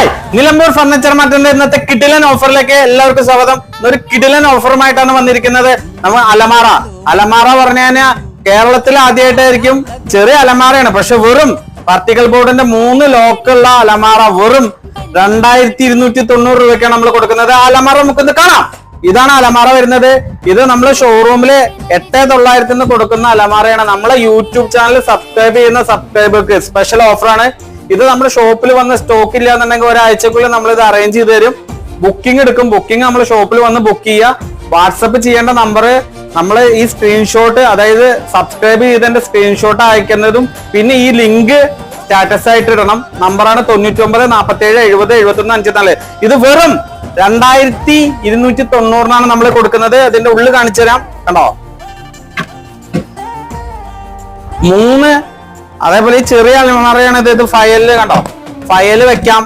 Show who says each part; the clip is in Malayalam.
Speaker 1: ഹായ്, നിലമ്പൂർ ഫർണിച്ചർ മാർട്ടിന്റെ ഇന്നത്തെ കിടിലൻ ഓഫറിലേക്ക് എല്ലാവർക്കും സ്വാഗതം. ഒരു കിടിലൻ ഓഫറുമായിട്ടാണ് വന്നിരിക്കുന്നത്. നമ്മൾ അലമാറ പറഞ്ഞു കഴിഞ്ഞാൽ കേരളത്തിൽ ആദ്യമായിട്ടായിരിക്കും. ചെറിയ അലമാറയാണ്, പക്ഷെ വെറും പാർട്ടിക്കൽ ബോർഡിന്റെ 3 ലോക്കുള്ള അലമാറ വെറും 2290 രൂപയ്ക്കാണ് നമ്മൾ കൊടുക്കുന്നത്. അലമാറ നമുക്കൊന്ന് കാണാം. ഇതാണ് അലമാറ വരുന്നത്. ഇത് നമ്മൾ ഷോറൂമില് 8900 കൊടുക്കുന്ന അലമാറയാണ്. നമ്മളെ യൂട്യൂബ് ചാനൽ സബ്സ്ക്രൈബ് ചെയ്യുന്ന സബ്സ്ക്രൈബർക്ക് സ്പെഷ്യൽ ഓഫറാണ്. ഇത് നമ്മുടെ ഷോപ്പിൽ വന്ന് സ്റ്റോക്ക് ഇല്ല എന്നുണ്ടെങ്കിൽ ഒരാഴ്ചക്കുള്ളിൽ നമ്മൾ ഇത് അറേഞ്ച് ചെയ്ത് തരും. ബുക്കിംഗ് എടുക്കും. ബുക്കിംഗ് നമ്മൾ ഷോപ്പിൽ വന്ന് ബുക്ക് ചെയ്യുക. വാട്സപ്പ് ചെയ്യേണ്ട നമ്പർ നമ്മൾ ഈ സ്ക്രീൻഷോട്ട്, അതായത് സബ്സ്ക്രൈബ് ചെയ്തതിന്റെ സ്ക്രീൻഷോട്ട് അയക്കുന്നതും പിന്നെ ഈ ലിങ്ക് സ്റ്റാറ്റസ് ആയിട്ട് ഇടണം. നമ്പറാണ് 99 47 70 71 54. ഇത് വെറും 2290 നമ്മൾ കൊടുക്കുന്നത്. അതിന്റെ ഉള്ളിൽ കാണിച്ചു തരാം. കണ്ടോ, 3 അതേപോലെ ഈ ചെറിയ അലമാറയാണ് ഇത്. ഫയലില് കണ്ടോ, ഫയല് വെക്കാം.